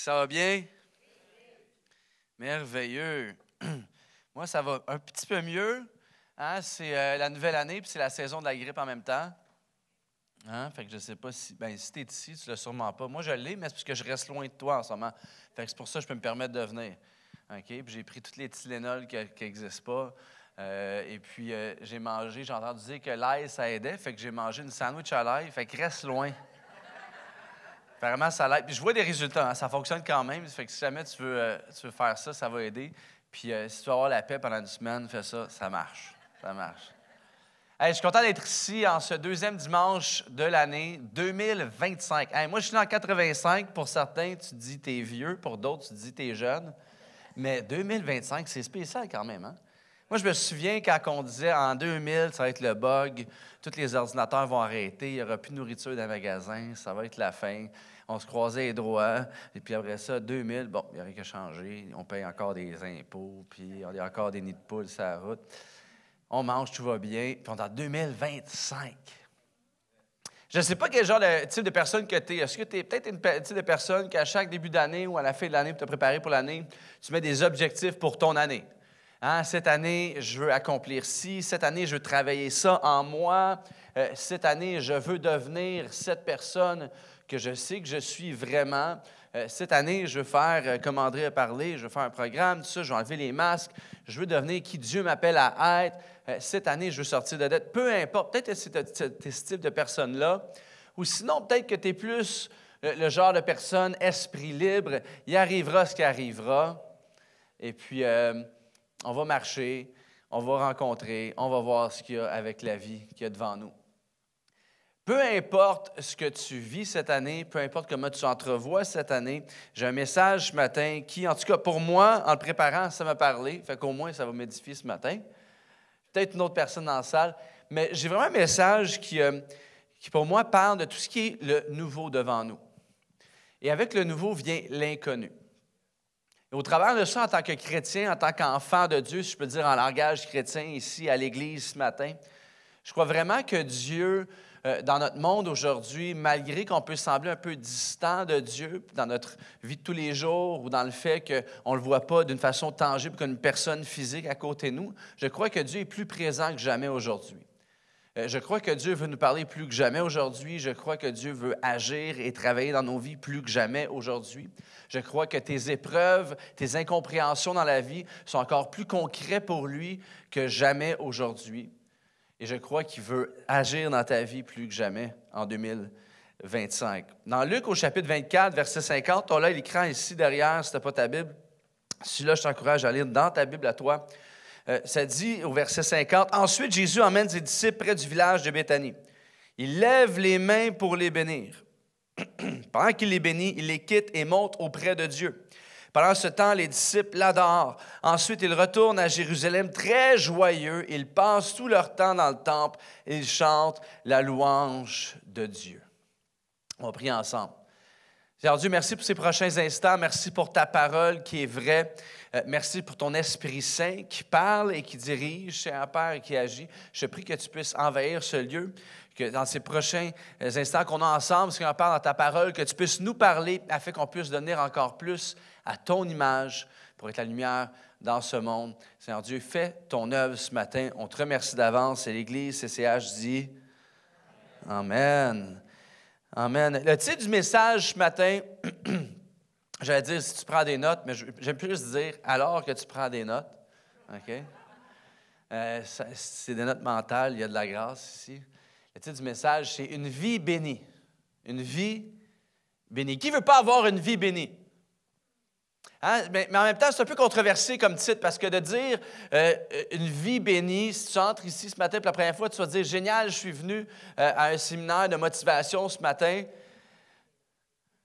Ça va bien? Merveilleux. Moi, ça va un petit peu mieux. Hein? C'est la nouvelle année, puis c'est la saison de la grippe en même temps. Hein? Fait que je ne sais pas si... si tu es ici, tu ne l'as sûrement pas. Moi, je l'ai, mais c'est parce que je reste loin de toi en ce moment. Fait que c'est pour ça que je peux me permettre de venir. OK? Puis j'ai pris toutes les Tylenol qui n'existent pas. Et puis, j'ai entendu dire que l'ail, ça aidait. Fait que j'ai mangé une sandwich à l'ail. Fait que reste loin. Vraiment, ça l'aide. Puis je vois des résultats, hein, ça fonctionne quand même. Fait que si jamais tu veux faire ça, ça va aider. Puis si tu veux avoir la paix pendant une semaine, fais ça, ça marche. Ça marche. Hey, je suis content d'être ici en ce deuxième dimanche de l'année 2025. Hey, moi, je suis né en 85. Pour certains, tu dis t'es vieux. Pour d'autres, tu dis t'es jeune. Mais 2025, c'est spécial quand même, hein? Moi, je me souviens quand on disait en 2000, ça va être le bug, tous les ordinateurs vont arrêter, il n'y aura plus de nourriture dans les magasins, ça va être la fin. On se croisait les droits, et puis après ça, 2000, bon, il n'y a rien qu'à changer, on paye encore des impôts, puis on a encore des nids de poules sur la route. On mange, tout va bien, puis on est en 2025. Je ne sais pas quel genre de type de personne que tu es. Est-ce que tu es peut-être une type de personne qu'à chaque début d'année ou à la fin de l'année, pour te préparer pour l'année, tu mets des objectifs pour ton année? Hein, cette année, je veux accomplir ci. Cette année, je veux travailler ça en moi. Cette année, je veux devenir cette personne que je sais que je suis vraiment. Cette année, je veux faire, comme André a parlé, je veux faire un programme, tout ça, je veux enlever les masques. Je veux devenir qui Dieu m'appelle à être. Cette année, je veux sortir de dette. Peu importe, peut-être que c'est ce type de personne-là. Ou sinon, peut-être que tu es plus le genre de personne, esprit libre. Il arrivera ce qui arrivera. Et puis... on va marcher, on va rencontrer, on va voir ce qu'il y a avec la vie qu'il y a devant nous. Peu importe ce que tu vis cette année, peu importe comment tu entrevois cette année, j'ai un message ce matin qui, en tout cas pour moi, en le préparant, ça m'a parlé, fait qu'au moins ça va m'édifier ce matin. Peut-être une autre personne dans la salle, mais j'ai vraiment un message qui pour moi, parle de tout ce qui est le nouveau devant nous. Et avec le nouveau vient l'inconnu. Et au travers de ça, en tant que chrétien, en tant qu'enfant de Dieu, si je peux dire en langage chrétien ici à l'Église ce matin, je crois vraiment que Dieu, dans notre monde aujourd'hui, malgré qu'on peut sembler un peu distant de Dieu dans notre vie de tous les jours ou dans le fait qu'on ne le voit pas d'une façon tangible comme une personne physique à côté de nous, je crois que Dieu est plus présent que jamais aujourd'hui. Je crois que Dieu veut nous parler plus que jamais aujourd'hui. Je crois que Dieu veut agir et travailler dans nos vies plus que jamais aujourd'hui. Je crois que tes épreuves, tes incompréhensions dans la vie sont encore plus concrets pour lui que jamais aujourd'hui. Et je crois qu'il veut agir dans ta vie plus que jamais en 2025. Dans Luc, au chapitre 24, verset 50, on a l'écran ici derrière, si tu n'as pas ta Bible. Celui-là, je t'encourage à lire dans ta Bible à toi. Ça dit au verset 50, « Ensuite, Jésus emmène ses disciples près du village de Béthanie. Il lève les mains pour les bénir. Pendant qu'il les bénit, il les quitte et monte auprès de Dieu. Pendant ce temps, les disciples l'adorent. Ensuite, ils retournent à Jérusalem très joyeux. Ils passent tout leur temps dans le temple et ils chantent la louange de Dieu. » On va prier ensemble. Seigneur Dieu, merci pour ces prochains instants. Merci pour ta parole qui est vraie. Merci pour ton Esprit Saint qui parle et qui dirige, Seigneur Père, et qui agit. Je prie que tu puisses envahir ce lieu, que dans ces prochains instants qu'on a ensemble, Seigneur Père, dans ta parole, que tu puisses nous parler afin qu'on puisse devenir encore plus à ton image pour être la lumière dans ce monde. Seigneur Dieu, fais ton œuvre ce matin. On te remercie d'avance. Et l'Église CCH dit Amen. Amen. Le titre du message ce matin, j'allais dire si tu prends des notes, mais j'aime plus dire alors que tu prends des notes. OK? C'est des notes mentales, il y a de la grâce ici. Le titre du message, c'est Une vie bénie. Une vie bénie. Qui ne veut pas avoir une vie bénie? Hein? Mais en même temps, c'est un peu controversé comme titre parce que de dire une vie bénie, si tu entres ici ce matin pour la première fois, tu vas te dire génial, je suis venu à un séminaire de motivation ce matin.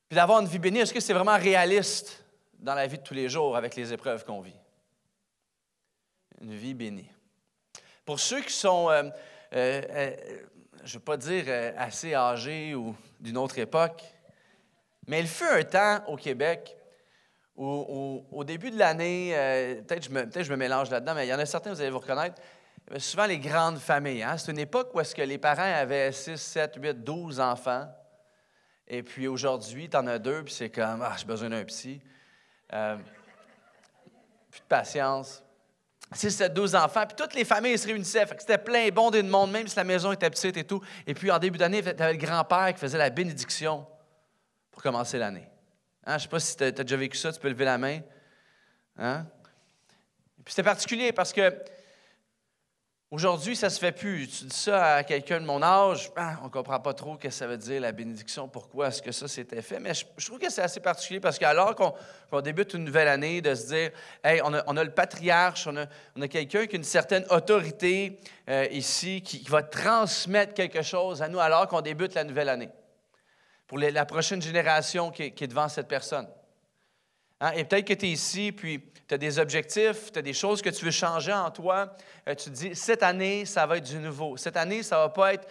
Puis d'avoir une vie bénie, est-ce que c'est vraiment réaliste dans la vie de tous les jours avec les épreuves qu'on vit? Une vie bénie. Pour ceux qui sont, je ne veux pas dire assez âgés ou d'une autre époque, mais il fut un temps au Québec où, au début de l'année, peut-être je me mélange là-dedans, mais il y en a certains, vous allez vous reconnaître, souvent les grandes familles. Hein? C'est une époque où est-ce que les parents avaient 6, 7, 8, 12 enfants. Et puis aujourd'hui, tu en as 2, puis c'est comme, j'ai besoin d'un psy. Plus de patience. 6, 7, 12 enfants, puis toutes les familles se réunissaient. Fait que c'était plein, bondé de monde, même si la maison était petite et tout. Et puis en début d'année, tu avais le grand-père qui faisait la bénédiction pour commencer l'année. Hein? Je ne sais pas si tu as déjà vécu ça, tu peux lever la main. Hein? Et puis c'était particulier parce que aujourd'hui, ça ne se fait plus. Tu dis ça à quelqu'un de mon âge, on ne comprend pas trop ce que ça veut dire, la bénédiction, pourquoi est-ce que ça s'était fait. Mais je trouve que c'est assez particulier parce qu'alors qu'on débute une nouvelle année, de se dire, hey, on a le patriarche, on a quelqu'un qui a une certaine autorité ici, qui va transmettre quelque chose à nous alors qu'on débute la nouvelle année, pour la prochaine génération qui est devant cette personne. Hein? Et peut-être que tu es ici, puis tu as des objectifs, tu as des choses que tu veux changer en toi. Tu te dis, cette année, ça va être du nouveau. Cette année, ça ne va pas être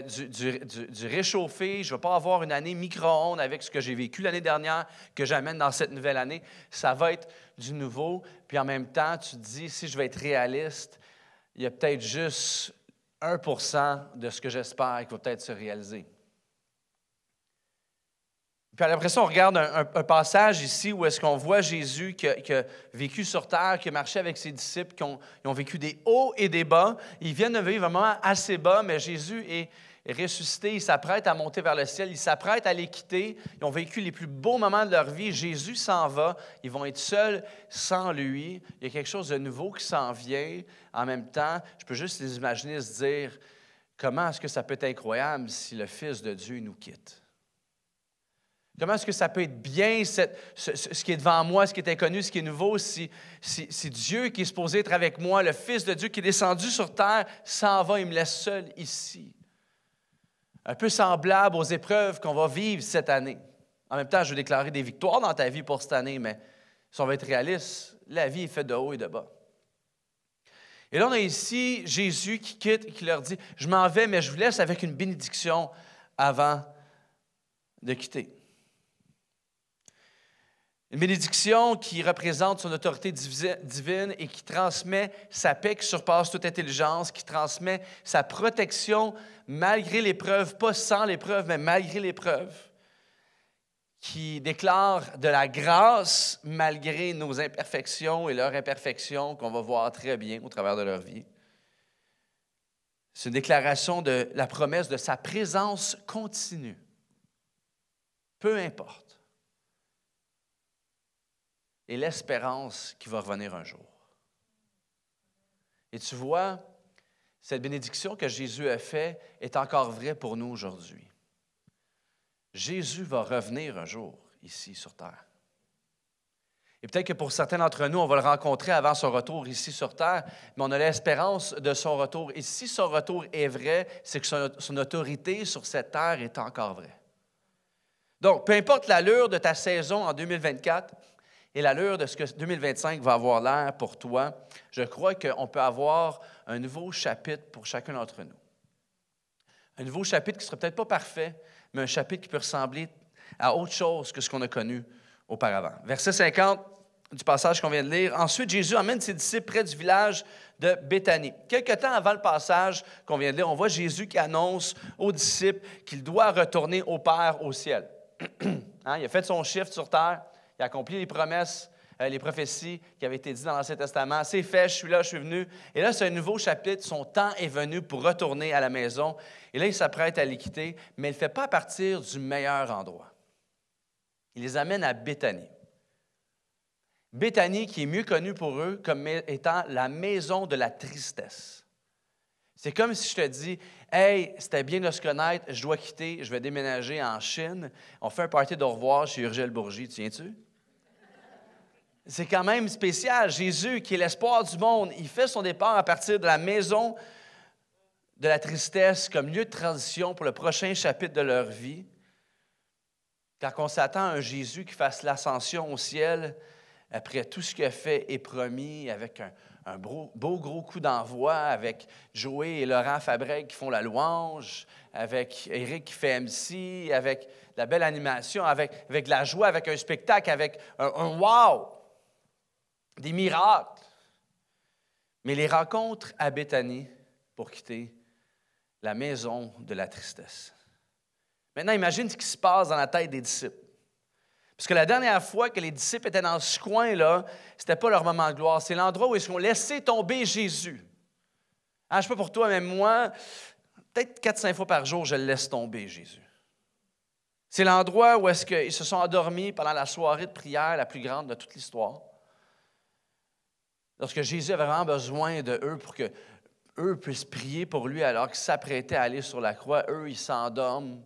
du réchauffé. Je ne vais pas avoir une année micro-ondes avec ce que j'ai vécu l'année dernière que j'amène dans cette nouvelle année. Ça va être du nouveau. Puis en même temps, tu te dis, si je vais être réaliste, il y a peut-être juste 1% de ce que j'espère qui va peut-être se réaliser. Puis après ça, on regarde un passage ici où est-ce qu'on voit Jésus qui a vécu sur terre, qui a marché avec ses disciples, qui ont vécu des hauts et des bas. Ils viennent de vivre un moment assez bas, mais Jésus est ressuscité, il s'apprête à monter vers le ciel, il s'apprête à les quitter. Ils ont vécu les plus beaux moments de leur vie. Jésus s'en va, ils vont être seuls sans lui. Il y a quelque chose de nouveau qui s'en vient. En même temps, je peux juste les imaginer se dire, comment est-ce que ça peut être incroyable si le Fils de Dieu nous quitte? Comment est-ce que ça peut être bien, ce qui est devant moi, ce qui est inconnu, ce qui est nouveau, si Dieu qui est supposé être avec moi, le Fils de Dieu qui est descendu sur terre, s'en va et me laisse seul ici? Un peu semblable aux épreuves qu'on va vivre cette année. En même temps, je veux déclarer des victoires dans ta vie pour cette année, mais si on va être réaliste, la vie est faite de haut et de bas. Et là, on a ici Jésus qui quitte et qui leur dit, « Je m'en vais, mais je vous laisse avec une bénédiction avant de quitter. » Une bénédiction qui représente son autorité divine et qui transmet sa paix qui surpasse toute intelligence, qui transmet sa protection malgré l'épreuve, pas sans l'épreuve, mais malgré l'épreuve, qui déclare de la grâce malgré nos imperfections et leurs imperfections qu'on va voir très bien au travers de leur vie. C'est une déclaration de la promesse de sa présence continue, peu importe. Et l'espérance qui va revenir un jour. Et tu vois, cette bénédiction que Jésus a faite est encore vraie pour nous aujourd'hui. Jésus va revenir un jour ici sur terre. Et peut-être que pour certains d'entre nous, on va le rencontrer avant son retour ici sur terre, mais on a l'espérance de son retour. Et si son retour est vrai, c'est que son autorité sur cette terre est encore vraie. Donc, peu importe l'allure de ta saison en 2024, et l'allure de ce que 2025 va avoir l'air pour toi, je crois qu'on peut avoir un nouveau chapitre pour chacun d'entre nous. Un nouveau chapitre qui ne sera peut-être pas parfait, mais un chapitre qui peut ressembler à autre chose que ce qu'on a connu auparavant. Verset 50 du passage qu'on vient de lire. « Ensuite, Jésus emmène ses disciples près du village de Béthanie. » Quelque temps avant le passage qu'on vient de lire, on voit Jésus qui annonce aux disciples qu'il doit retourner au Père au ciel. Hein, il a fait son shift sur terre. Il a accompli les promesses, les prophéties qui avaient été dites dans l'Ancien Testament. C'est fait, je suis là, je suis venu. Et là, c'est un nouveau chapitre. Son temps est venu pour retourner à la maison. Et là, il s'apprête à les quitter, mais il ne le fait pas à partir du meilleur endroit. Il les amène à Béthanie. Béthanie, qui est mieux connue pour eux comme étant la maison de la tristesse. C'est comme si je te dis, « Hey, c'était bien de se connaître, je dois quitter, je vais déménager en Chine. On fait un party d'au revoir chez Urgel Bourgie, tu viens-tu? » C'est quand même spécial. Jésus, qui est l'espoir du monde, il fait son départ à partir de la maison de la tristesse comme lieu de transition pour le prochain chapitre de leur vie. Car on s'attend à un Jésus qui fasse l'ascension au ciel après tout ce qu'il a fait et promis, avec un beau gros coup d'envoi, avec Joey et Laurent Fabreg qui font la louange, avec Éric qui fait MC, avec la belle animation, avec de la joie, avec un spectacle, avec un wow, des miracles. Mais les rencontres à Béthanie pour quitter la maison de la tristesse. Maintenant, imagine ce qui se passe dans la tête des disciples. Parce que la dernière fois que les disciples étaient dans ce coin-là, ce n'était pas leur moment de gloire. C'est l'endroit où ils ont laissé tomber Jésus. Je ne sais pas pour toi, mais moi, peut-être 4-5 fois par jour, je le laisse tomber, Jésus. C'est l'endroit où est-ce qu'ils se sont endormis pendant la soirée de prière la plus grande de toute l'histoire. Lorsque Jésus avait vraiment besoin d'eux pour qu'eux puissent prier pour lui alors qu'ils s'apprêtaient à aller sur la croix, eux, ils s'endorment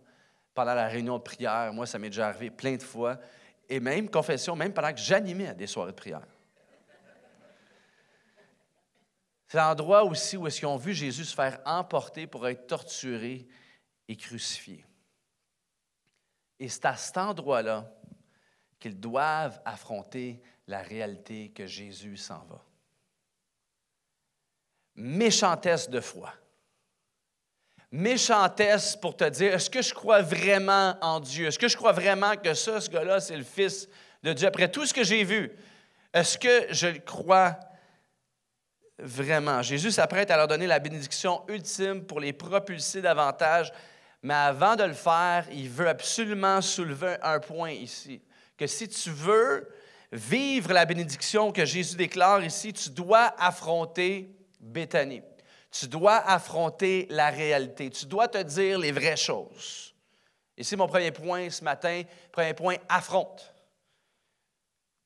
pendant la réunion de prière. Moi, ça m'est déjà arrivé plein de fois. Et même, confession, même pendant que j'animais des soirées de prière. C'est l'endroit aussi où est-ce qu'ils ont vu Jésus se faire emporter pour être torturé et crucifié. Et c'est à cet endroit-là qu'ils doivent affronter la réalité que Jésus s'en va. Méchantesse de foi. Méchantesse pour te dire, est-ce que je crois vraiment en Dieu? Est-ce que je crois vraiment que ça, ce gars-là, c'est le Fils de Dieu? Après tout ce que j'ai vu, est-ce que je le crois vraiment? Jésus s'apprête à leur donner la bénédiction ultime pour les propulser davantage, mais avant de le faire, il veut absolument soulever un point ici, que si tu veux vivre la bénédiction que Jésus déclare ici, tu dois affronter Béthanie. Tu dois affronter la réalité. Tu dois te dire les vraies choses. Et c'est mon premier point ce matin. Premier point, affronte.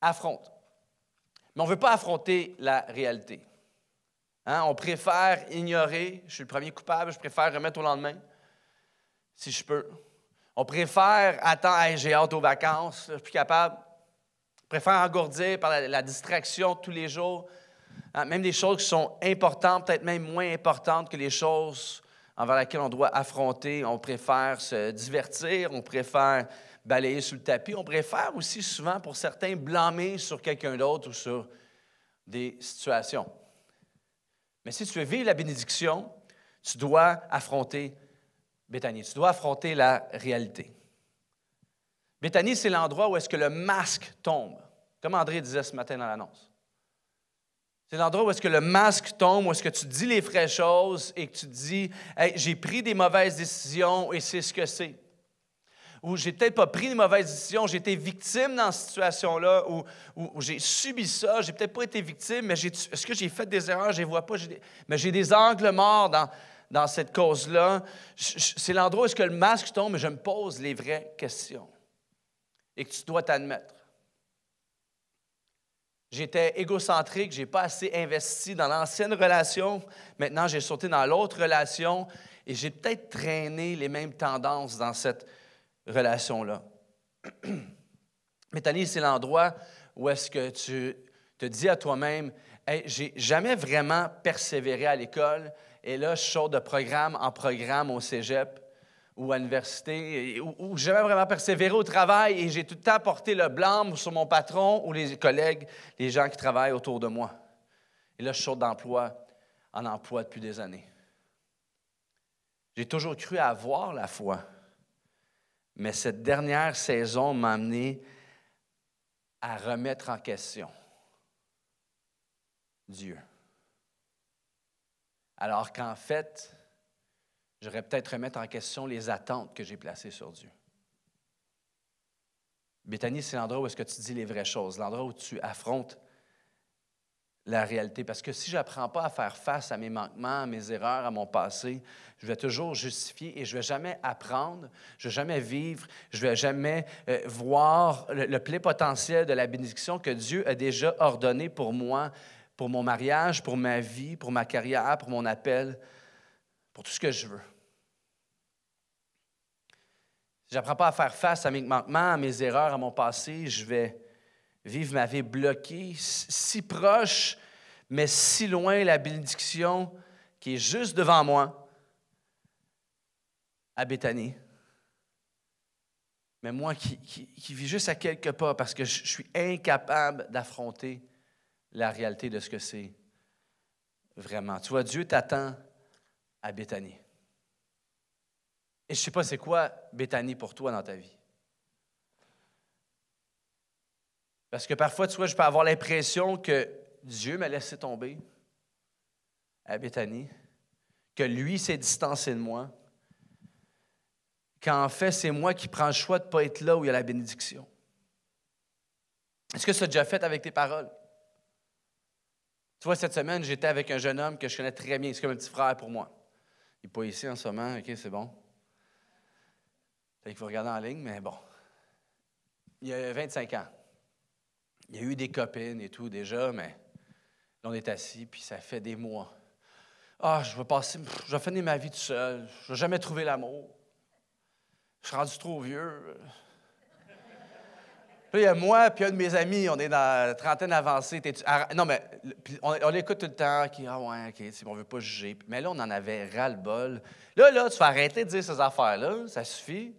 Affronte. Mais on ne veut pas affronter la réalité. On préfère ignorer. Je suis le premier coupable. Je préfère remettre au lendemain, si je peux. On préfère attendre. Hey, j'ai hâte aux vacances. Je suis plus capable. On préfère engourdir par la distraction de tous les jours. Même des choses qui sont importantes, peut-être même moins importantes que les choses envers lesquelles on doit affronter. On préfère se divertir, on préfère balayer sous le tapis. On préfère aussi souvent, pour certains, blâmer sur quelqu'un d'autre ou sur des situations. Mais si tu veux vivre la bénédiction, tu dois affronter Béthanie. Tu dois affronter la réalité. Béthanie, c'est l'endroit où est-ce que le masque tombe, comme André disait ce matin dans l'annonce. C'est l'endroit où est-ce que le masque tombe, où est-ce que tu dis les vraies choses et que tu dis hey, « j'ai pris des mauvaises décisions et c'est ce que c'est ». Ou « j'ai peut-être pas pris des mauvaises décisions, j'ai été victime dans cette situation-là, ou j'ai subi ça, j'ai peut-être pas été victime, mais est-ce que j'ai fait des erreurs, je les vois pas, mais j'ai des angles morts dans cette cause-là. » C'est l'endroit où est-ce que le masque tombe et je me pose les vraies questions et que tu dois t'admettre. J'étais égocentrique, je n'ai pas assez investi dans l'ancienne relation. Maintenant, j'ai sauté dans l'autre relation et j'ai peut-être traîné les mêmes tendances dans cette relation-là. Béthanie, c'est l'endroit où est-ce que tu te dis à toi-même « Hey, j'ai jamais vraiment persévéré à l'école et là, je saute de programme en programme au cégep ou à l'université, où j'ai jamais vraiment persévéré au travail et j'ai tout le temps porté le blâme sur mon patron ou les collègues, les gens qui travaillent autour de moi. Et là, je saute d'emploi en emploi depuis des années. J'ai toujours cru avoir la foi, mais cette dernière saison m'a amené à remettre en question Dieu. Alors qu'en fait, j'aurais peut-être remettre en question les attentes que j'ai placées sur Dieu. Béthanie, c'est l'endroit où est-ce que tu dis les vraies choses, l'endroit où tu affrontes la réalité. Parce que si je n'apprends pas à faire face à mes manquements, à mes erreurs, à mon passé, je vais toujours justifier et je ne vais jamais apprendre, je ne vais jamais vivre, je ne vais jamais voir le plein potentiel de la bénédiction que Dieu a déjà ordonné pour moi, pour mon mariage, pour ma vie, pour ma carrière, pour mon appel, pour tout ce que je veux. Si je n'apprends pas à faire face à mes manquements, à mes erreurs, à mon passé, je vais vivre ma vie bloquée, si proche, mais si loin de la bénédiction qui est juste devant moi, à Béthanie. Mais moi qui vis juste à quelques pas parce que je suis incapable d'affronter la réalité de ce que c'est vraiment. Tu vois, Dieu t'attend à Béthanie. Et je ne sais pas c'est quoi Béthanie pour toi dans ta vie. Parce que parfois, tu vois, je peux avoir l'impression que Dieu m'a laissé tomber à Béthanie, que lui s'est distancé de moi, quand en fait, c'est moi qui prends le choix de ne pas être là où il y a la bénédiction? Est-ce que ça a déjà fait avec tes paroles? Tu vois, cette semaine, j'étais avec un jeune homme que je connais très bien. C'est comme un petit frère pour moi. Il n'est pas ici en ce moment. OK, c'est bon. Il faut regarder en ligne, mais bon. Il a 25 ans. Il a eu des copines et tout déjà, mais là, on est assis, puis ça fait des mois. Ah, je vais finir ma vie tout seul. Je ne vais jamais trouver l'amour. Je suis rendu trop vieux. Puis il y a moi puis un de mes amis, on est dans la trentaine avancée. Non, mais on l'écoute tout le temps. Ah ouais, OK, on ne veut pas juger. Mais là, on en avait ras-le-bol. Là, tu vas arrêter de dire ces affaires-là. Ça suffit.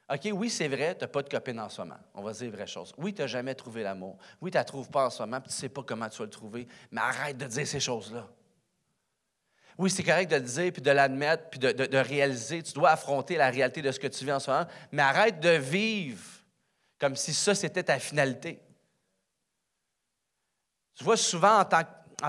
OK, oui, c'est vrai, tu n'as pas de copine en ce moment. On va dire les vraies choses. Oui, tu n'as jamais trouvé l'amour. Oui, tu ne la trouves pas en ce moment, puis tu ne sais pas comment tu vas le trouver. Mais arrête de dire ces choses-là. Oui, c'est correct de le dire, puis de l'admettre, puis de réaliser. Tu dois affronter la réalité de ce que tu vis en ce moment. Mais arrête de vivre comme si ça, c'était ta finalité. Tu vois, souvent, en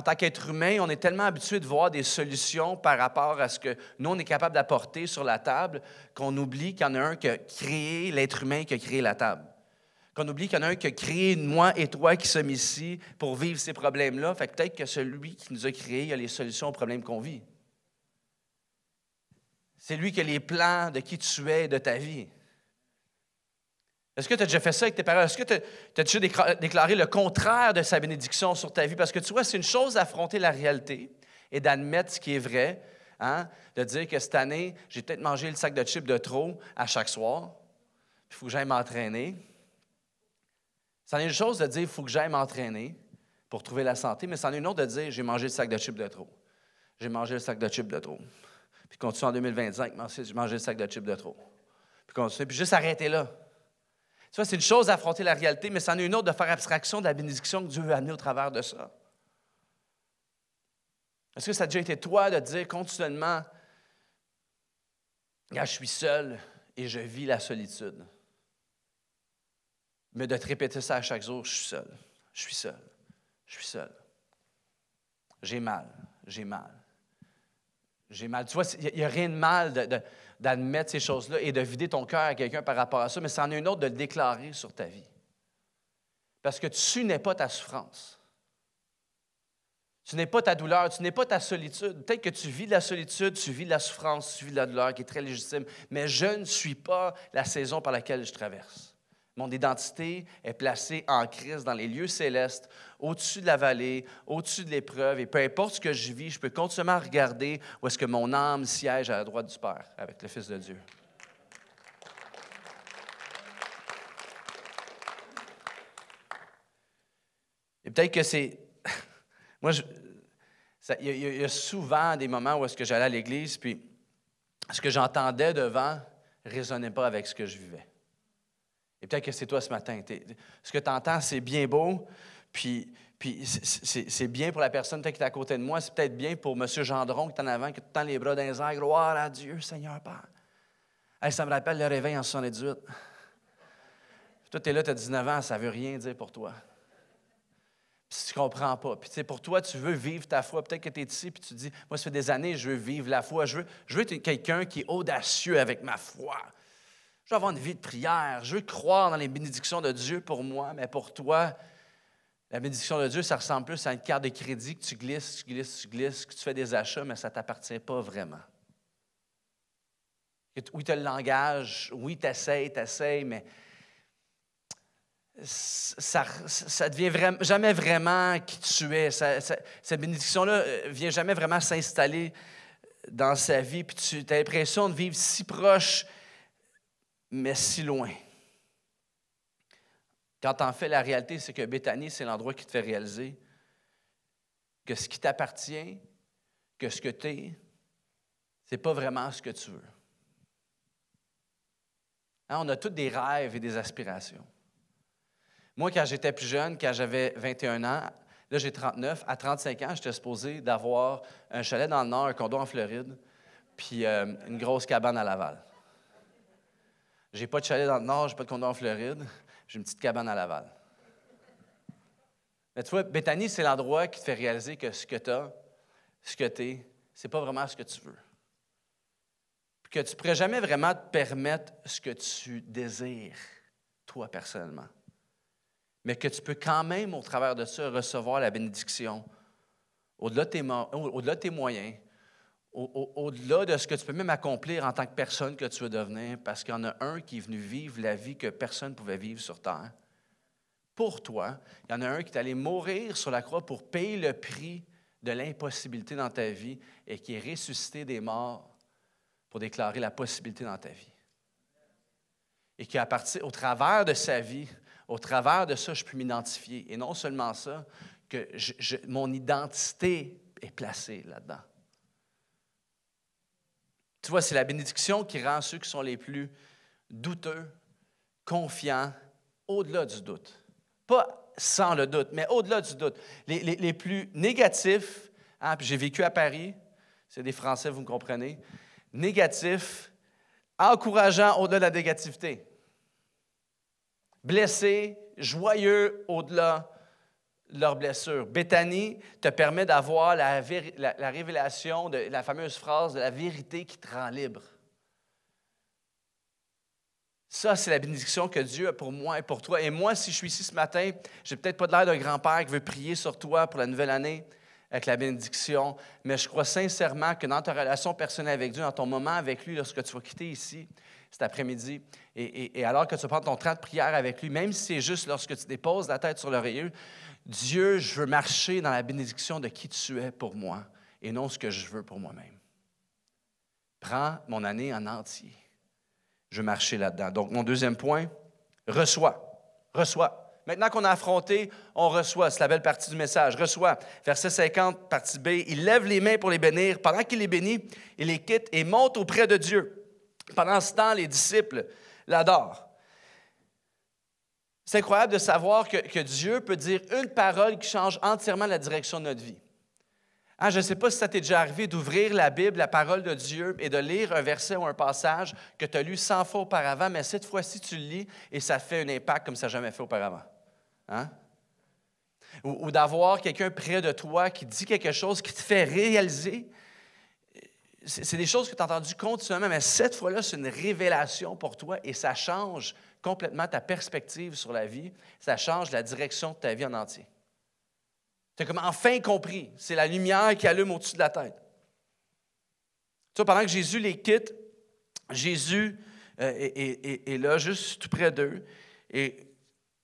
tant qu'être humain, on est tellement habitué de voir des solutions par rapport à ce que nous, on est capable d'apporter sur la table qu'on oublie qu'il y en a un qui a créé l'être humain qui a créé la table. Qu'on oublie qu'il y en a un qui a créé moi et toi qui sommes ici pour vivre ces problèmes-là. Fait que peut-être que celui qui nous a créés a les solutions aux problèmes qu'on vit. C'est lui qui a les plans de qui tu es et de ta vie. Est-ce que tu as déjà fait ça avec tes parents? Est-ce que tu as déjà déclaré le contraire de sa bénédiction sur ta vie? Parce que tu vois, c'est une chose d'affronter la réalité et d'admettre ce qui est vrai, hein? De dire que cette année, j'ai peut-être mangé le sac de chips de trop à chaque soir, puis il faut que j'aille m'entraîner. C'en est une chose de dire il faut que j'aille m'entraîner pour trouver la santé, mais c'en est une autre de dire j'ai mangé le sac de chips de trop. J'ai mangé le sac de chips de trop. Puis continue en 2025, j'ai mangé le sac de chips de trop. Puis continue, puis juste arrêter là. Tu vois, c'est une chose d'affronter la réalité, mais c'en est une autre de faire abstraction de la bénédiction que Dieu veut amener au travers de ça. Est-ce que ça a déjà été toi de dire continuellement, « Je suis seul et je vis la solitude. » Mais de te répéter ça à chaque jour, « Je suis seul, je suis seul, je suis seul. J'ai mal, j'ai mal. » J'ai mal. Tu vois, il n'y a rien de mal d'admettre ces choses-là et de vider ton cœur à quelqu'un par rapport à ça, mais c'en est une autre de le déclarer sur ta vie. Parce que tu n'es pas ta souffrance. Tu n'es pas ta douleur, tu n'es pas ta solitude. Peut-être que tu vis de la solitude, tu vis de la souffrance, tu vis de la douleur qui est très légitime, mais je ne suis pas la saison par laquelle je traverse. Mon identité est placée en Christ dans les lieux célestes, au-dessus de la vallée, au-dessus de l'épreuve. Et peu importe ce que je vis, je peux continuellement regarder où est-ce que mon âme siège à la droite du Père avec le Fils de Dieu. Et peut-être que c'est... Moi, il y a souvent des moments où est-ce que j'allais à l'église, puis ce que j'entendais devant ne résonnait pas avec ce que je vivais. Et peut-être que c'est toi ce matin. Ce que tu entends, c'est bien beau, puis c'est bien pour la personne peut-être qui est à côté de moi, c'est peut-être bien pour M. Gendron qui est en avant, qui tend les bras dans les airs, gloire à Dieu, Seigneur Père. Hey, ça me rappelle le réveil en 78. Puis toi, tu es là, tu as 19 ans, ça ne veut rien dire pour toi. Puis tu ne comprends pas. Puis tu sais, pour toi, tu veux vivre ta foi. Peut-être que tu es ici, puis tu dis, moi, ça fait des années, je veux vivre la foi. Je veux être quelqu'un qui est audacieux avec ma foi. Je veux avoir une vie de prière. Je veux croire dans les bénédictions de Dieu pour moi, mais pour toi, la bénédiction de Dieu, ça ressemble plus à une carte de crédit que tu glisses, que tu fais des achats, mais ça ne t'appartient pas vraiment. Oui, tu as le langage, oui, tu essaies, mais ça ne devient jamais vraiment qui tu es. Cette bénédiction-là ne vient jamais vraiment s'installer dans sa vie, puis tu as l'impression de vivre si proche, mais si loin. Quand en fait, la réalité, c'est que Béthanie, c'est l'endroit qui te fait réaliser que ce qui t'appartient, que ce que tu es, ce n'est pas vraiment ce que tu veux. Hein, on a tous des rêves et des aspirations. Moi, quand j'étais plus jeune, quand j'avais 21 ans, là j'ai 39, à 35 ans, j'étais supposé d'avoir un chalet dans le Nord, un condo en Floride, puis une grosse cabane à Laval. J'ai pas de chalet dans le Nord, j'ai pas de condo en Floride, j'ai une petite cabane à Laval. Mais tu vois, Béthanie, c'est l'endroit qui te fait réaliser que ce que tu as, ce que tu es, c'est pas vraiment ce que tu veux. Puis que tu ne pourrais jamais vraiment te permettre ce que tu désires, toi, personnellement. Mais que tu peux quand même, au travers de ça, recevoir la bénédiction au-delà de tes moyens, au-delà de ce que tu peux même accomplir en tant que personne que tu veux devenir, parce qu'il y en a un qui est venu vivre la vie que personne ne pouvait vivre sur terre. Pour toi, il y en a un qui est allé mourir sur la croix pour payer le prix de l'impossibilité dans ta vie et qui est ressuscité des morts pour déclarer la possibilité dans ta vie. Et qui, au travers de sa vie, au travers de ça, je peux m'identifier. Et non seulement ça, que mon identité est placée là-dedans. Tu vois, c'est la bénédiction qui rend ceux qui sont les plus douteux, confiants, au-delà du doute. Pas sans le doute, mais au-delà du doute. Les plus négatifs, hein, puis j'ai vécu à Paris, c'est des Français, vous me comprenez, négatifs, encourageants au-delà de la négativité. Blessés, joyeux au-delà de leurs blessures. Béthanie te permet d'avoir la révélation de la fameuse phrase de la vérité qui te rend libre. Ça, c'est la bénédiction que Dieu a pour moi et pour toi. Et moi, si je suis ici ce matin, je n'ai peut-être pas de l'air d'un grand-père qui veut prier sur toi pour la nouvelle année avec la bénédiction, mais je crois sincèrement que dans ta relation personnelle avec Dieu, dans ton moment avec lui, lorsque tu vas quitter ici cet après-midi, et alors que tu vas prendre ton temps de prière avec lui, même si c'est juste lorsque tu déposes la tête sur l'oreiller, Dieu, je veux marcher dans la bénédiction de qui tu es pour moi et non ce que je veux pour moi-même. Prends mon année en entier. Je veux marcher là-dedans. Donc, mon deuxième point, reçois. Reçois. Maintenant qu'on a affronté, on reçoit. C'est la belle partie du message. Reçois. Verset 50, partie B. Il lève les mains pour les bénir. Pendant qu'il les bénit, il les quitte et monte auprès de Dieu. Pendant ce temps, les disciples l'adorent. C'est incroyable de savoir que Dieu peut dire une parole qui change entièrement la direction de notre vie. Hein, je ne sais pas si ça t'est déjà arrivé d'ouvrir la Bible, la parole de Dieu, et de lire un verset ou un passage que tu as lu 100 fois auparavant, mais cette fois-ci, tu le lis et ça fait un impact comme ça n'a jamais fait auparavant. Hein? Ou d'avoir quelqu'un près de toi qui dit quelque chose qui te fait réaliser. C'est des choses que tu as entendues continuellement, mais cette fois-là, c'est une révélation pour toi et ça change complètement ta perspective sur la vie. Ça change la direction de ta vie en entier. Tu as comme enfin compris. C'est la lumière qui allume au-dessus de la tête. Tu vois, pendant que Jésus les quitte, Jésus est là, juste tout près d'eux, et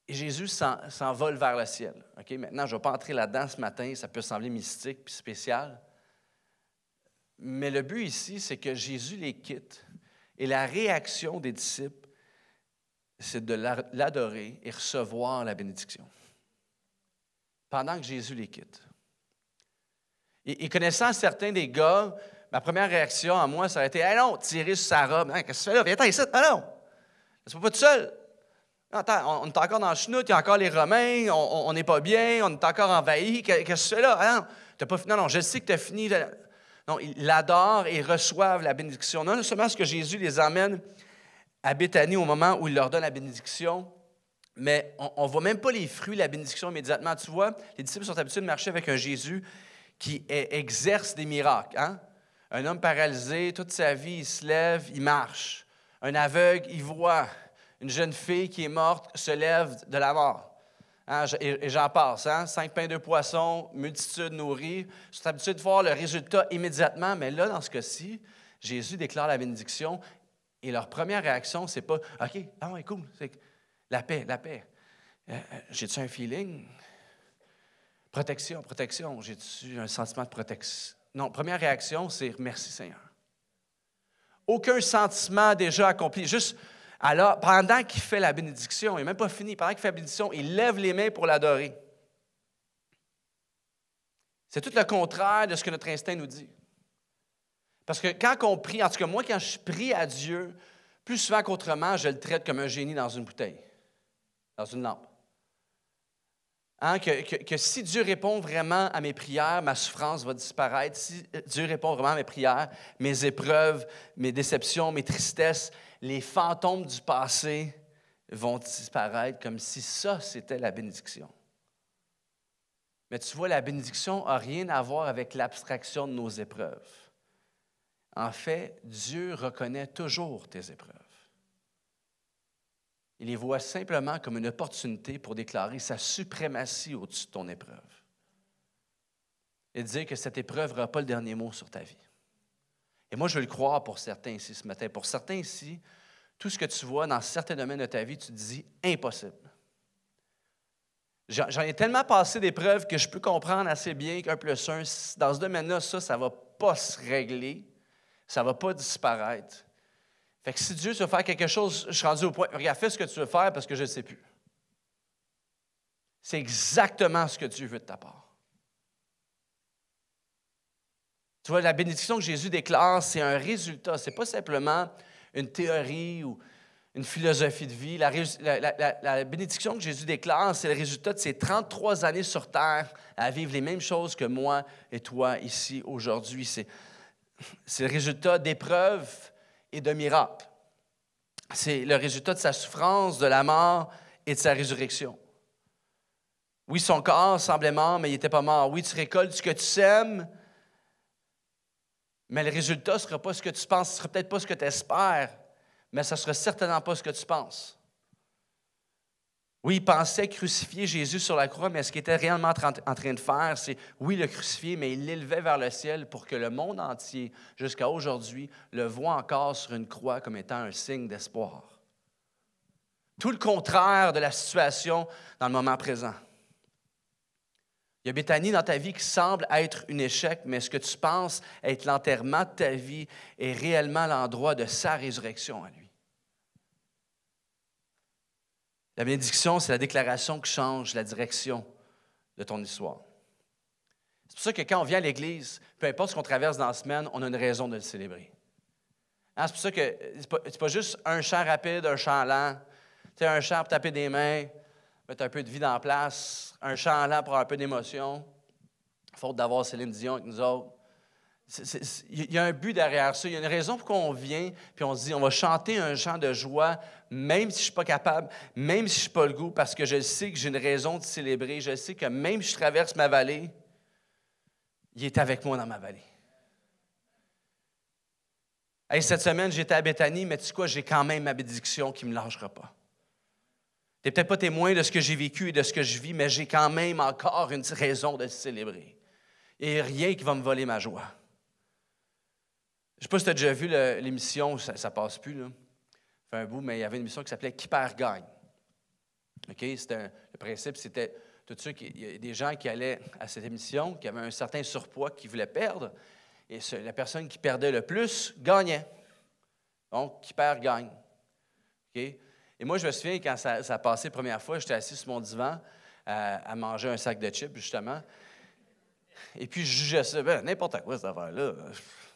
Jésus s'envole vers le ciel. Okay? Maintenant, je ne vais pas entrer là-dedans ce matin, ça peut sembler mystique et spécial. Mais le but ici, c'est que Jésus les quitte, et la réaction des disciples, c'est de l'adorer et recevoir la bénédiction. Pendant que Jésus les quitte. Et connaissant certains des gars, ma première réaction à moi, ça aurait été « Hey non, tirer sur sa robe. Hein, qu'est-ce que tu fais là? Viens-t'en ici. Ah non! Laisse-moi pas tout seul. Attends, on est encore dans le chenoute, il y a encore les Romains, on n'est pas bien, on est encore envahi. Qu'est-ce que tu fais là? Ah non, t'as pas fini. Non, je sais que tu as fini. Non, ils l'adorent et reçoivent la bénédiction. Non seulement est-ce que Jésus les emmène à Béthanie au moment où il leur donne la bénédiction, mais on ne voit même pas les fruits de la bénédiction immédiatement. Tu vois, les disciples sont habitués de marcher avec un Jésus qui exerce des miracles. Hein? Un homme paralysé, toute sa vie, il se lève, il marche. Un aveugle, il voit. Une jeune fille qui est morte se lève de la mort. Hein? Et j'en passe. Hein? 5 pains, 2 poissons, multitude nourrie. Ils sont habitués de voir le résultat immédiatement, mais là, dans ce cas-ci, Jésus déclare la bénédiction et leur première réaction, c'est pas « OK, ah ouais, cool, c'est la paix, la paix. J'ai-tu un feeling? Protection, j'ai-tu un sentiment de protection? » Non, première réaction, c'est « Merci Seigneur. » Aucun sentiment déjà accompli. Juste, alors, pendant qu'il fait la bénédiction, il n'est même pas fini, pendant qu'il fait la bénédiction, il lève les mains pour l'adorer. C'est tout le contraire de ce que notre instinct nous dit. Parce que quand on prie, en tout cas moi, quand je prie à Dieu, plus souvent qu'autrement, je le traite comme un génie dans une bouteille, dans une lampe. Hein, que si Dieu répond vraiment à mes prières, ma souffrance va disparaître. Si Dieu répond vraiment à mes prières, mes épreuves, mes déceptions, mes tristesses, les fantômes du passé vont disparaître comme si ça, c'était la bénédiction. Mais tu vois, la bénédiction n'a rien à voir avec l'abstraction de nos épreuves. En fait, Dieu reconnaît toujours tes épreuves. Il les voit simplement comme une opportunité pour déclarer sa suprématie au-dessus de ton épreuve. Et dire que cette épreuve n'aura pas le dernier mot sur ta vie. Et moi, je veux le croire pour certains ici ce matin. Pour certains ici, tout ce que tu vois dans certains domaines de ta vie, tu te dis impossible. J'en ai tellement passé d'épreuves que je peux comprendre assez bien qu'un plus un, dans ce domaine-là, ça ne va pas se régler, ça ne va pas disparaître. Fait que si Dieu veut faire quelque chose, je suis rendu au point, regarde, fais ce que tu veux faire parce que je ne sais plus. C'est exactement ce que Dieu veut de ta part. Tu vois, la bénédiction que Jésus déclare, c'est un résultat. Ce n'est pas simplement une théorie ou une philosophie de vie. La bénédiction que Jésus déclare, c'est le résultat de ses 33 années sur terre à vivre les mêmes choses que moi et toi ici aujourd'hui. C'est le résultat d'épreuves et de miracles. C'est le résultat de sa souffrance, de la mort et de sa résurrection. Oui, son corps semblait mort, mais il n'était pas mort. Oui, tu récoltes ce que tu sèmes, mais le résultat ne sera pas ce que tu penses, ce ne sera peut-être pas ce que tu espères, mais ça ne sera certainement pas ce que tu penses. Oui, il pensait crucifier Jésus sur la croix, mais ce qu'il était réellement en train de faire, c'est, oui, le crucifier, mais il l'élevait vers le ciel pour que le monde entier, jusqu'à aujourd'hui, le voit encore sur une croix comme étant un signe d'espoir. Tout le contraire de la situation dans le moment présent. Il y a Béthanie dans ta vie qui semble être un échec, mais ce que tu penses être l'enterrement de ta vie est réellement l'endroit de sa résurrection à lui. La bénédiction, c'est la déclaration qui change la direction de ton histoire. C'est pour ça que quand on vient à l'Église, peu importe ce qu'on traverse dans la semaine, on a une raison de le célébrer. Hein, c'est pour ça que c'est pas juste un chant rapide, un chant lent. Tu sais, un chant pour taper des mains, mettre un peu de vie dans la place, un chant lent pour avoir un peu d'émotion, faute d'avoir Céline Dion avec nous autres. Il y a un but derrière ça. Il y a une raison pour qu'on vient, puis on se dit, on va chanter un chant de joie, même si je ne suis pas capable, même si je n'ai pas le goût, parce que je sais que j'ai une raison de célébrer. Je sais que même si je traverse ma vallée, il est avec moi dans ma vallée. Hey, cette semaine, j'étais à Béthanie, mais tu sais quoi, j'ai quand même ma bénédiction qui ne me lâchera pas. Tu n'es peut-être pas témoin de ce que j'ai vécu et de ce que je vis, mais j'ai quand même encore une raison de le célébrer. Et rien qui va me voler ma joie. Je ne sais pas si tu as déjà vu l'émission, ça ne passe plus, là. Ça fait un bout, mais il y avait une émission qui s'appelait Qui perd gagne. Okay? Le principe, c'était tout ça, il y a des gens qui allaient à cette émission, qui avaient un certain surpoids, qui voulaient perdre, et la personne qui perdait le plus gagnait. Donc, qui perd gagne. Okay? Et moi, je me souviens, quand ça a passé la première fois, j'étais assis sur mon divan à manger un sac de chips, justement. Et puis, je jugeais ça, n'importe quoi, cette affaire-là.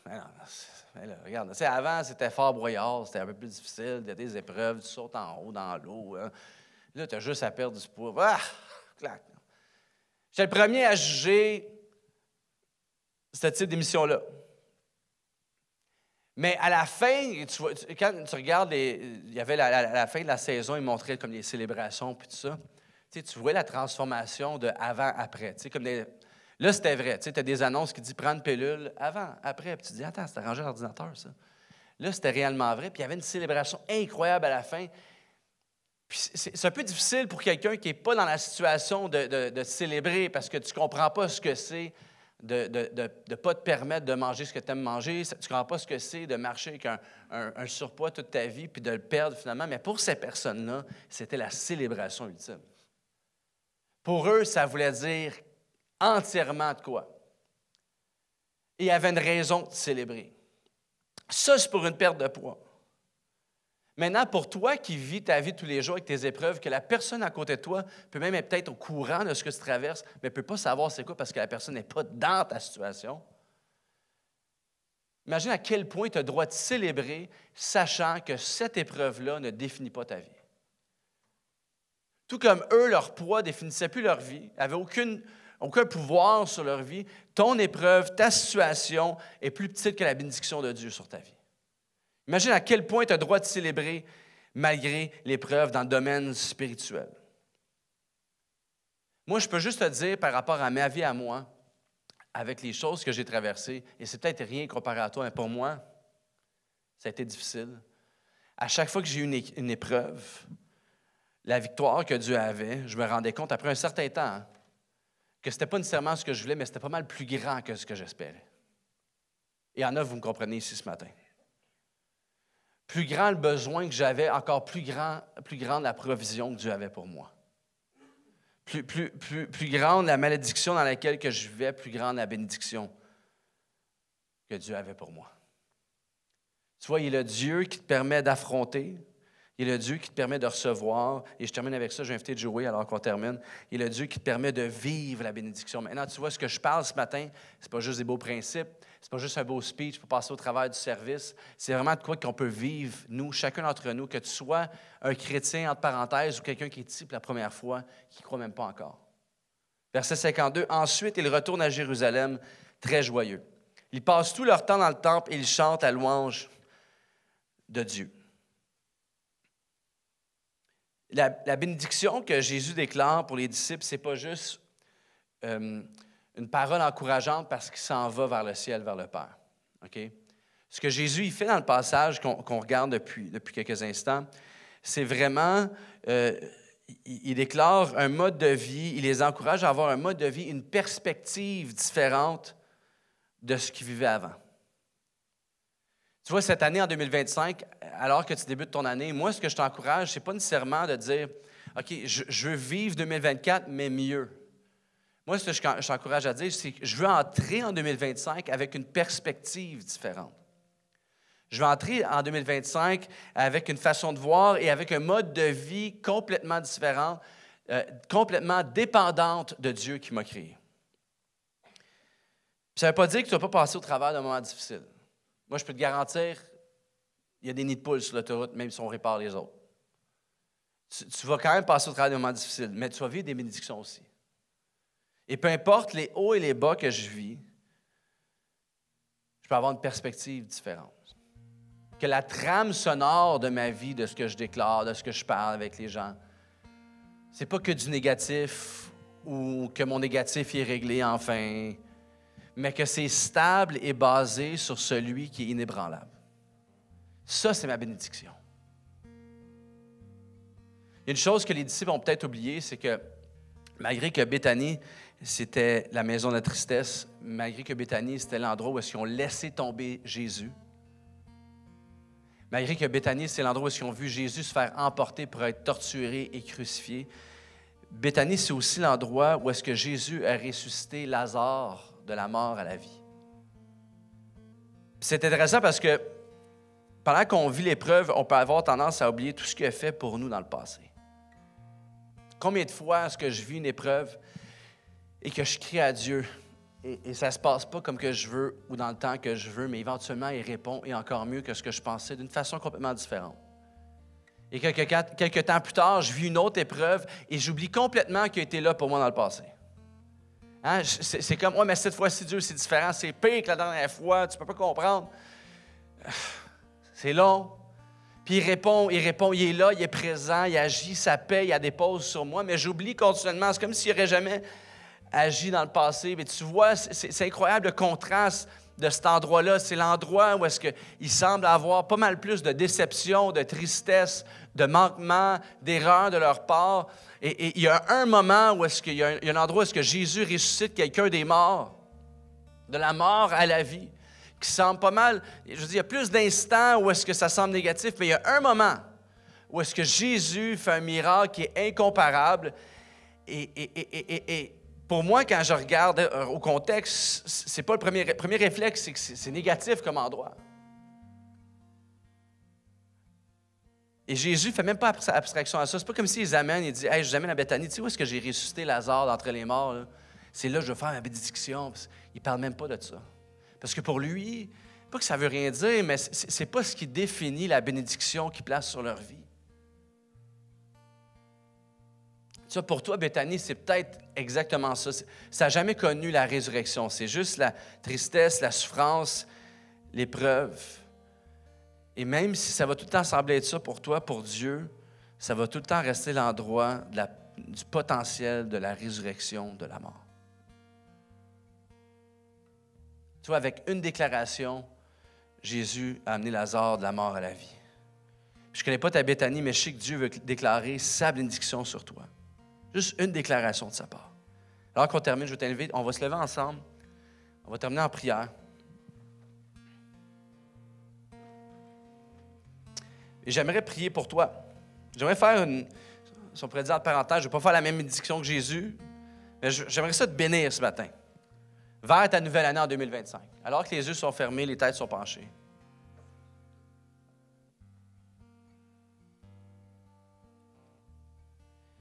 Là, regarde, avant, c'était Fort Boyard, c'était un peu plus difficile, il y a des épreuves, tu sautes en haut dans l'eau. Hein. Là, tu as juste à perdre du poids. Ah! Clac! J'étais le premier à juger ce type d'émission-là. Mais à la fin, quand tu regardes, il y avait à la fin de la saison, ils montraient comme les célébrations puis tout ça. Tu vois la transformation de avant-après. Là, c'était vrai. Tu as des annonces qui disent « prendre une pilule » avant, après. Puis tu te dis « Attends, c'est arrangé à l'ordinateur, ça. » Là, c'était réellement vrai. Puis il y avait une célébration incroyable à la fin. Puis c'est un peu difficile pour quelqu'un qui n'est pas dans la situation de célébrer parce que tu ne comprends pas ce que c'est de ne pas te permettre de manger ce que tu aimes manger. Tu ne comprends pas ce que c'est de marcher avec un surpoids toute ta vie puis de le perdre finalement. Mais pour ces personnes-là, c'était la célébration ultime. Pour eux, ça voulait dire entièrement de quoi. Et il y avait une raison de célébrer. Ça, c'est pour une perte de poids. Maintenant, pour toi qui vis ta vie tous les jours avec tes épreuves, que la personne à côté de toi peut même être peut-être au courant de ce que tu traverses, mais ne peut pas savoir c'est quoi parce que la personne n'est pas dans ta situation. Imagine à quel point tu as le droit de célébrer, sachant que cette épreuve-là ne définit pas ta vie. Tout comme eux, leur poids ne définissait plus leur vie, n'avaient aucun pouvoir sur leur vie, ton épreuve, ta situation est plus petite que la bénédiction de Dieu sur ta vie. Imagine à quel point tu as le droit de célébrer malgré l'épreuve dans le domaine spirituel. Moi, je peux juste te dire, par rapport à ma vie à moi, avec les choses que j'ai traversées, et c'est peut-être rien comparé à toi, mais pour moi, ça a été difficile. À chaque fois que j'ai eu une épreuve, la victoire que Dieu avait, je me rendais compte après un certain temps que ce n'était pas nécessairement ce que je voulais, mais c'était pas mal plus grand que ce que j'espérais. Et il y en a, vous me comprenez ici ce matin. Plus grand le besoin que j'avais, encore plus grande la provision que Dieu avait pour moi. Plus grande la malédiction dans laquelle que je vivais, plus grande la bénédiction que Dieu avait pour moi. Tu vois, il est le Dieu qui te permet d'affronter. Il est le Dieu qui te permet de recevoir. Et je termine avec ça, je vais inviter Joey alors qu'on termine. Il est le Dieu qui te permet de vivre la bénédiction. Maintenant, tu vois, ce que je parle ce matin, ce n'est pas juste des beaux principes, ce n'est pas juste un beau speech pour passer au travers du service. C'est vraiment de quoi qu'on peut vivre, nous, chacun d'entre nous, que tu sois un chrétien, entre parenthèses, ou quelqu'un qui est ici pour la première fois, qui ne croit même pas encore. Verset 52, « Ensuite, ils retournent à Jérusalem, très joyeux. Ils passent tout leur temps dans le temple et ils chantent la louange de Dieu. » La bénédiction que Jésus déclare pour les disciples, ce n'est pas juste une parole encourageante parce qu'il s'en va vers le ciel, vers le Père. Okay? Ce que Jésus il fait dans le passage qu'on regarde depuis quelques instants, c'est vraiment, il déclare un mode de vie, il les encourage à avoir un mode de vie, une perspective différente de ce qu'ils vivaient avant. Tu vois, cette année, en 2025, alors que tu débutes ton année, moi, ce que je t'encourage, ce n'est pas nécessairement de dire, OK, je veux vivre 2024, mais mieux. Moi, ce que je t'encourage à dire, c'est que je veux entrer en 2025 avec une perspective différente. Je veux entrer en 2025 avec une façon de voir et avec un mode de vie complètement différent, complètement dépendante de Dieu qui m'a créé. Puis ça ne veut pas dire que tu ne vas pas passer au travers d'un moment difficile. Moi, je peux te garantir, il y a des nids de poules sur l'autoroute, même si on répare les autres. Tu vas quand même passer au travers des moments difficiles, mais tu vas vivre des bénédictions aussi. Et peu importe les hauts et les bas que je vis, je peux avoir une perspective différente. Que la trame sonore de ma vie, de ce que je déclare, de ce que je parle avec les gens, c'est pas que du négatif ou que mon négatif est réglé enfin, mais que c'est stable et basé sur celui qui est inébranlable. Ça, c'est ma bénédiction. Il y a une chose que les disciples ont peut-être oubliée, c'est que malgré que Béthanie, c'était la maison de la tristesse, malgré que Béthanie, c'était l'endroit où ils ont laissé tomber Jésus, malgré que Béthanie, c'est l'endroit où ils ont vu Jésus se faire emporter pour être torturé et crucifié, Béthanie, c'est aussi l'endroit où est-ce que Jésus a ressuscité Lazare de la mort à la vie. C'est intéressant parce que pendant qu'on vit l'épreuve, on peut avoir tendance à oublier tout ce qu'il a fait pour nous dans le passé. Combien de fois est-ce que je vis une épreuve et que je crie à Dieu et ça ne se passe pas comme que je veux ou dans le temps que je veux, mais éventuellement, il répond et encore mieux que ce que je pensais d'une façon complètement différente. Et quelques temps plus tard, je vis une autre épreuve et j'oublie complètement qu'il a été là pour moi dans le passé. Hein? C'est comme, mais cette fois-ci, Dieu, c'est différent, c'est pire que la dernière fois, tu ne peux pas comprendre. C'est long. Puis il répond, il est là, il est présent, il agit, ça paye, il dépose sur moi, mais j'oublie continuellement. C'est comme s'il n'aurait jamais agi dans le passé. Mais tu vois, c'est incroyable le contraste de cet endroit-là. C'est l'endroit où est-ce qu'il semble avoir pas mal plus de déception, de tristesse, de manquement, d'erreur de leur part. Et il y a un moment où est-ce qu'il y a un endroit où est-ce que Jésus ressuscite quelqu'un des morts, de la mort à la vie, qui semble pas mal. Je veux dire, il y a plus d'instants où est-ce que ça semble négatif, mais il y a un moment où est-ce que Jésus fait un miracle qui est incomparable. Et pour moi, quand je regarde au contexte, c'est pas le premier réflexe, c'est que c'est négatif comme endroit. Et Jésus ne fait même pas abstraction à ça. C'est pas comme s'il les amène et dit « Hey, je vous amène à Béthanie. Tu sais où est-ce que j'ai ressuscité Lazare d'entre les morts? Là? C'est là que je vais faire ma bénédiction. » Il ne parle même pas de ça. Parce que pour lui, pas que ça ne veut rien dire, mais ce n'est pas ce qui définit la bénédiction qu'il place sur leur vie. Tu vois, pour toi, Béthanie, c'est peut-être exactement ça. Ça n'a jamais connu la résurrection. C'est juste la tristesse, la souffrance, l'épreuve. Et même si ça va tout le temps sembler être ça pour toi, pour Dieu, ça va tout le temps rester l'endroit du potentiel de la résurrection de la mort. Tu vois, avec une déclaration, Jésus a amené Lazare de la mort à la vie. Je ne connais pas ta Béthanie, mais je sais que Dieu veut déclarer sa bénédiction sur toi. Juste une déclaration de sa part. Alors qu'on termine, je vais t'inviter, on va se lever ensemble. On va terminer en prière. Et j'aimerais prier pour toi. J'aimerais faire si on pourrait dire en parenthèse, je ne vais pas faire la même bénédiction que Jésus, mais j'aimerais ça te bénir ce matin, vers ta nouvelle année en 2025. Alors que les yeux sont fermés, les têtes sont penchées.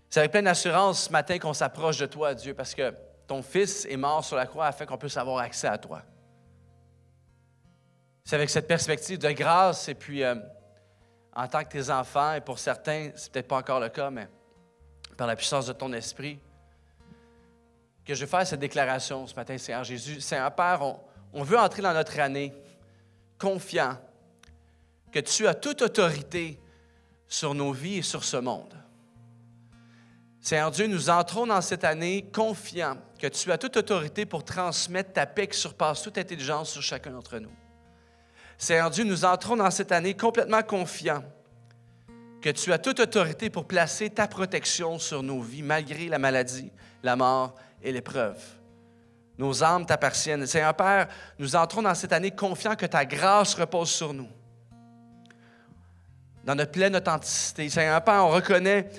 C'est avec pleine assurance ce matin qu'on s'approche de toi, Dieu, parce que ton Fils est mort sur la croix afin qu'on puisse avoir accès à toi. C'est avec cette perspective de grâce et puis en tant que tes enfants, et pour certains, c'est peut-être pas encore le cas, mais par la puissance de ton esprit, que je vais faire cette déclaration ce matin, Seigneur Jésus. Seigneur Père, on veut entrer dans notre année confiant que tu as toute autorité sur nos vies et sur ce monde. Seigneur Dieu, nous entrons dans cette année confiants que tu as toute autorité pour transmettre ta paix qui surpasse toute intelligence sur chacun d'entre nous. Seigneur Dieu, nous entrons dans cette année complètement confiants que tu as toute autorité pour placer ta protection sur nos vies, malgré la maladie, la mort et l'épreuve. Nos âmes t'appartiennent. Seigneur Père, nous entrons dans cette année confiants que ta grâce repose sur nous. Dans notre pleine authenticité. Seigneur Père, on reconnaît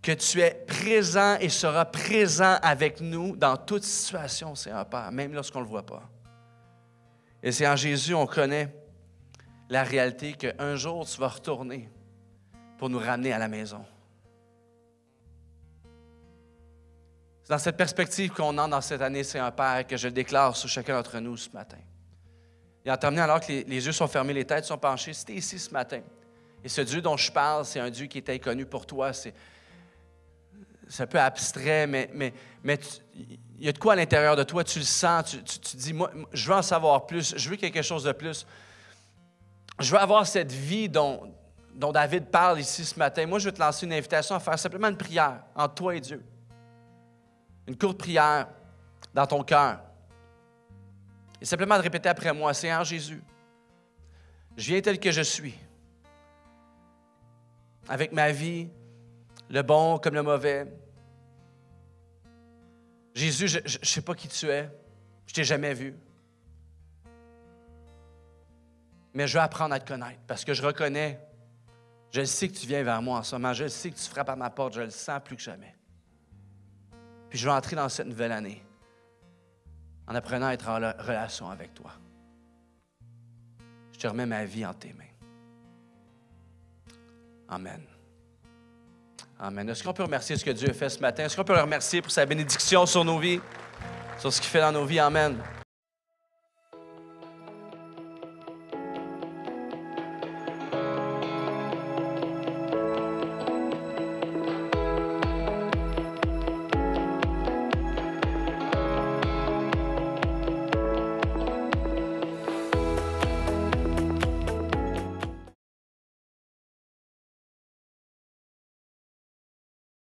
que tu es présent et seras présent avec nous dans toute situation, Seigneur Père, même lorsqu'on ne le voit pas. Et Seigneur Jésus, on connaît la réalité qu'un jour, tu vas retourner pour nous ramener à la maison. C'est dans cette perspective qu'on entre dans cette année, Seigneur Père, que je déclare sur chacun d'entre nous ce matin. Et en terminant, alors que les yeux sont fermés, les têtes sont penchées, si tu es ici ce matin, et ce Dieu dont je parle, c'est un Dieu qui est inconnu pour toi, c'est un peu abstrait, mais il y a de quoi à l'intérieur de toi, tu le sens, tu dis, moi, je veux en savoir plus, je veux quelque chose de plus. Je veux avoir cette vie dont David parle ici ce matin. Moi, je veux te lancer une invitation à faire simplement une prière entre toi et Dieu. Une courte prière dans ton cœur. Et simplement de répéter après moi, Seigneur Jésus, je viens tel que je suis, avec ma vie, le bon comme le mauvais. Jésus, je ne sais pas qui tu es, je ne t'ai jamais vu. Mais je veux apprendre à te connaître parce que je reconnais, je le sais que tu viens vers moi en ce moment, je le sais que tu frappes à ma porte, je le sens plus que jamais. Puis je veux entrer dans cette nouvelle année en apprenant à être en relation avec toi. Je te remets ma vie entre tes mains. Amen. Amen. Est-ce qu'on peut remercier ce que Dieu a fait ce matin? Est-ce qu'on peut le remercier pour sa bénédiction sur nos vies, sur ce qu'il fait dans nos vies? Amen.